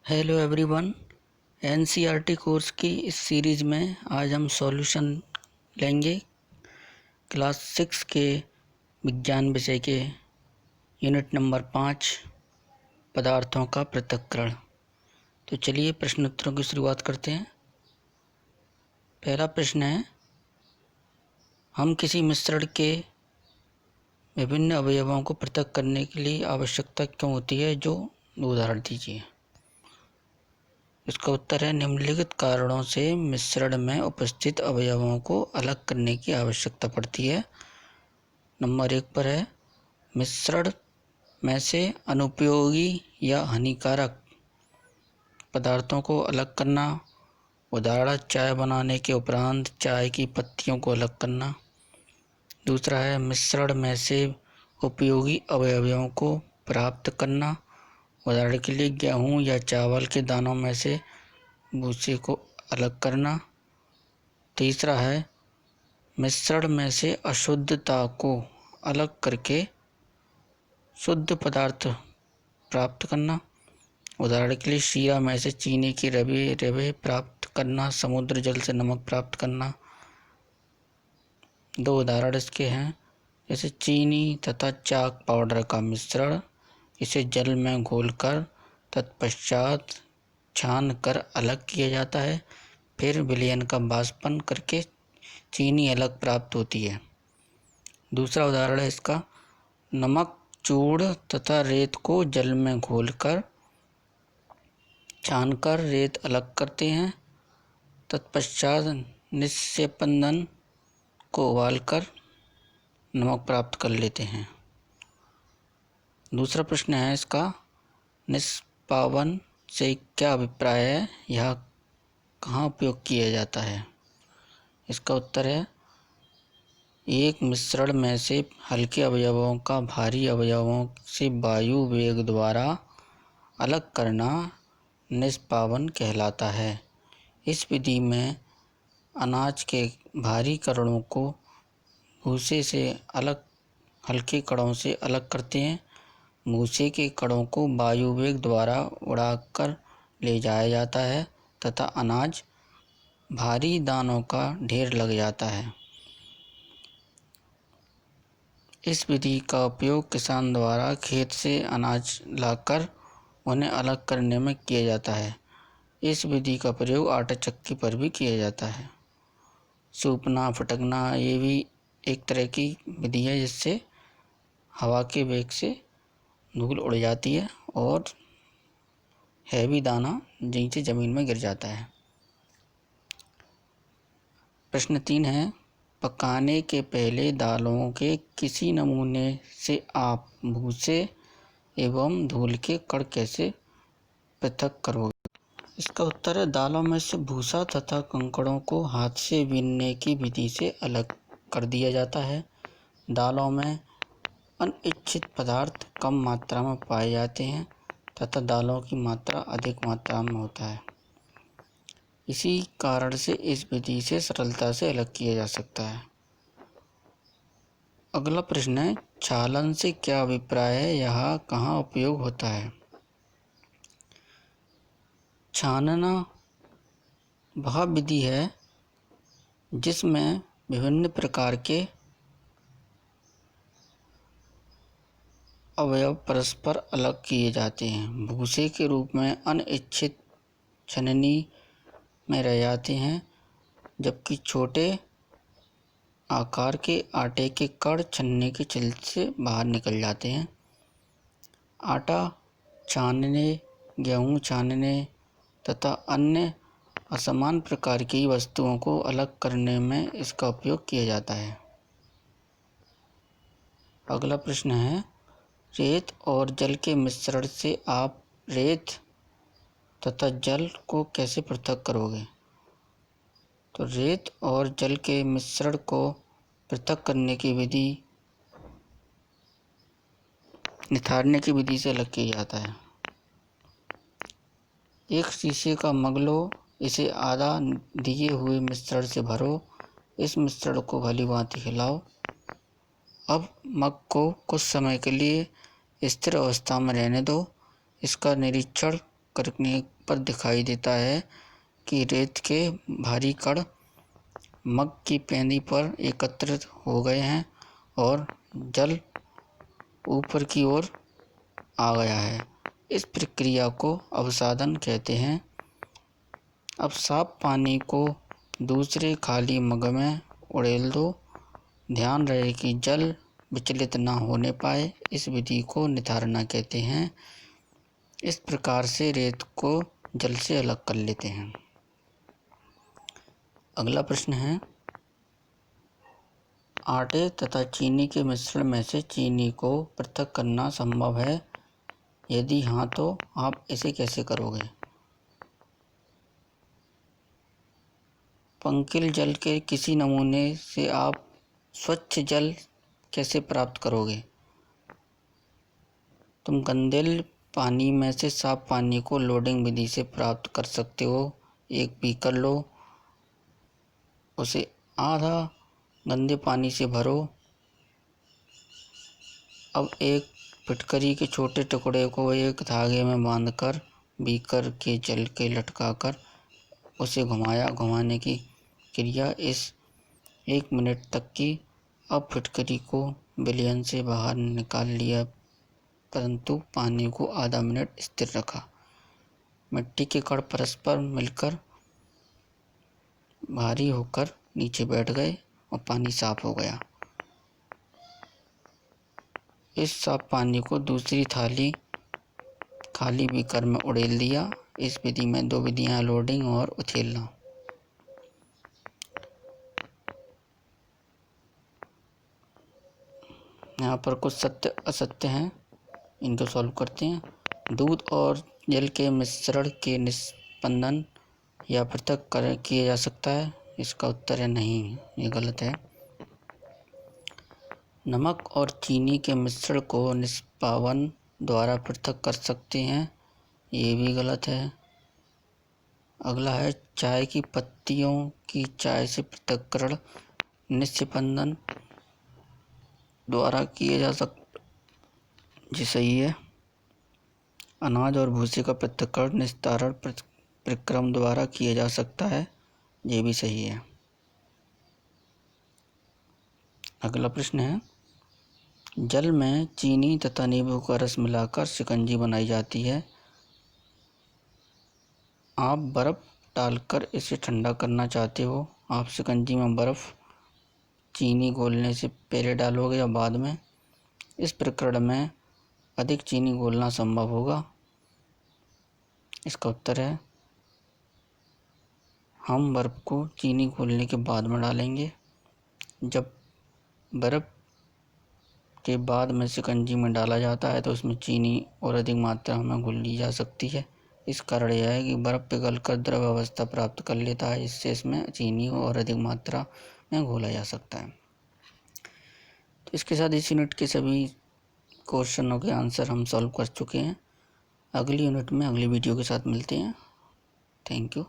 Hello everyone. NCERT course की इस series में आज हम सॉल्यूशन लेंगे क्लास 6 के विज्ञान विषय के यूनिट नंबर 5 पदार्थों का पृथक्करण। तो चलिए प्रश्न उत्तरों की शुरुआत करते हैं। पहला प्रश्न है, हम किसी मिश्रण के विभिन्न अवयवों को पृथक करने के लिए आवश्यकता क्यों होती है, जो उदाहरण दीजिए। इसका उत्तर है, निम्नलिखित कारणों से मिश्रण में उपस्थित अवयवों को अलग करने की आवश्यकता पड़ती है। नंबर 1 पर है, मिश्रण में से अनुपयोगी या हानिकारक पदार्थों को अलग करना। उदाहरण, चाय बनाने के उपरांत चाय की पत्तियों को अलग करना। दूसरा है, मिश्रण में से उपयोगी अवयवों को प्राप्त करना। उदाहरण के लिए गेहूं या चावल के दानों में से भूसे को अलग करना। तीसरा है, मिश्रण में से अशुद्धता को अलग करके शुद्ध पदार्थ प्राप्त करना। उदाहरण के लिए शीरा में से चीनी की रवे प्राप्त करना, समुद्र जल से नमक प्राप्त करना। दो उदाहरण इसके हैं, जैसे चीनी तथा चाक पाउडर का मिश्रण, इसे जल में घोलकर तत्पश्चात छान कर अलग किया जाता है, फिर विलयन का वाष्पन करके चीनी अलग प्राप्त होती है। दूसरा उदाहरण है इसका, नमक, चूर्ण तथा रेत को जल में घोलकर छानकर रेत अलग करते हैं, तत्पश्चात निस्यपंदन को उबालकर नमक प्राप्त कर लेते हैं। दूसरा प्रश्न है इसका, निष्पावन से क्या अभिप्राय है, यह कहाँ उपयोग किया जाता है। इसका उत्तर है, एक मिश्रण में से हल्के अवयवों का भारी अवयवों से वायु वेग द्वारा अलग करना निष्पावन कहलाता है। इस विधि में अनाज के भारी कणों को भूसे से अलग हल्के कणों से अलग करते हैं। भूसे के कणों को वायु वेग द्वारा उड़ाकर ले जाया जाता है तथा अनाज भारी दानों का ढेर लग जाता है। इस विधि का उपयोग किसान द्वारा खेत से अनाज लाकर उन्हें अलग करने में किया जाता है। इस विधि का प्रयोग आटा चक्की पर भी किया जाता है। सूपना, फटकना, ये भी एक तरह की विधि है जिससे हवा के वेग से धूल उड़ जाती है और हैवी दाना नीचे जमीन में गिर जाता है। प्रश्न 3 है, पकाने के पहले दालों के किसी नमूने से आप भूसे एवं धूल के कण कैसे पृथक करोगे। इसका उत्तर है, दालों में से भूसा तथा कंकड़ों को हाथ से बीनने की विधि से अलग कर दिया जाता है। दालों में अनिच्छित पदार्थ कम मात्रा में पाए जाते हैं तथा दालों की मात्रा अधिक मात्रा में होता है। इसी कारण से इस विधि से सरलता से अलग किया जा सकता है। अगला प्रश्न है, छालन से क्या अभिप्राय है, यह कहाँ उपयोग होता है। छानना वह विधि है जिसमें विभिन्न प्रकार के अवयव परस्पर अलग किए जाते हैं। भूसे के रूप में अनिच्छित छननी में रह जाते हैं, जबकि छोटे आकार के आटे के कण छन्नी के छिलके से बाहर निकल जाते हैं। आटा छानने, गेहूं छानने तथा अन्य असमान प्रकार की वस्तुओं को अलग करने में इसका उपयोग किया जाता है। अगला प्रश्न है, रेत और जल के मिश्रण से आप रेत तथा जल को कैसे पृथक करोगे। तो रेत और जल के मिश्रण को पृथक करने की विधि निथारने की विधि से अलग किया जाता है। एक शीशे का मग लो, इसे आधा दिए हुए मिश्रण से भरो, इस मिश्रण को भली भांति हिलाओ। अब मग को कुछ समय के लिए स्थिर अवस्था में रहने दो। इसका निरीक्षण करने पर दिखाई देता है कि रेत के भारी कण मग की पेंदी पर एकत्रित हो गए हैं और जल ऊपर की ओर आ गया है। इस प्रक्रिया को अवसादन कहते हैं। अब साफ पानी को दूसरे खाली मग में उड़ेल दो। ध्यान रहे कि जल विचलित न होने पाए। इस विधि को निथारना कहते हैं। इस प्रकार से रेत को जल से अलग कर लेते हैं। अगला प्रश्न है, आटे तथा चीनी के मिश्रण में से चीनी को पृथक करना संभव है? यदि हाँ तो आप इसे कैसे करोगे? पंकिल जल के किसी नमूने से आप स्वच्छ जल कैसे प्राप्त करोगे? तुम गंदे पानी में से साफ पानी को लोडिंग विधि से प्राप्त कर सकते हो। एक बीकर लो, उसे आधा गंदे पानी से भरो। अब एक फिटकरी के छोटे टुकड़े को एक धागे में बांधकर बीकर के जल के लटकाकर उसे घुमाने की क्रिया इस 1 मिनट तक की। अब फिटकरी को विलयन से बाहर निकाल लिया, परंतु पानी को आधा मिनट स्थिर रखा। मिट्टी के कण परस्पर मिलकर भारी होकर नीचे बैठ गए और पानी साफ हो गया। इस साफ पानी को दूसरी खाली बीकर में उड़ेल दिया। इस विधि में 2 विधियां, लोडिंग और उछेलना। यहाँ पर कुछ सत्य असत्य हैं, इनको सॉल्व करते हैं। दूध और जल के मिश्रण के निस्पंदन या पृथक किया जा सकता है? इसका उत्तर है नहीं, ये गलत है। नमक और चीनी के मिश्रण को निष्पावन द्वारा पृथक कर सकते हैं? ये भी गलत है। अगला है, चाय की पत्तियों की चाय से पृथक्करण निस्पंदन द्वारा किया जा सकता, जी सही है। अनाज और भूसे का पृथक्करण निस्तारण प्रक्रम द्वारा किया जा सकता है, ये भी सही है। अगला प्रश्न है, जल में चीनी तथा नींबू का रस मिलाकर शिकंजी बनाई जाती है। आप बर्फ डालकर इसे ठंडा करना चाहते हो। आप शिकंजी में बर्फ चीनी घोलने से पहले डालोगे या बाद में? इस प्रकरण में अधिक चीनी घोलना संभव होगा। इसका उत्तर है, हम बर्फ को चीनी घोलने के बाद में डालेंगे। जब बर्फ के बाद में शिकंजी में डाला जाता है तो उसमें चीनी और अधिक मात्रा में घुल ली जा सकती है। इस कारण यह है कि बर्फ पिघलकर द्रव अवस्था प्राप्त कर लेता है, इससे इसमें चीनी और अधिक मात्रा में घोला जा सकता है। तो इसके साथ इस यूनिट के सभी क्वेश्चनों के आंसर हम सॉल्व कर चुके हैं। अगली यूनिट में अगली वीडियो के साथ मिलते हैं। Thank you.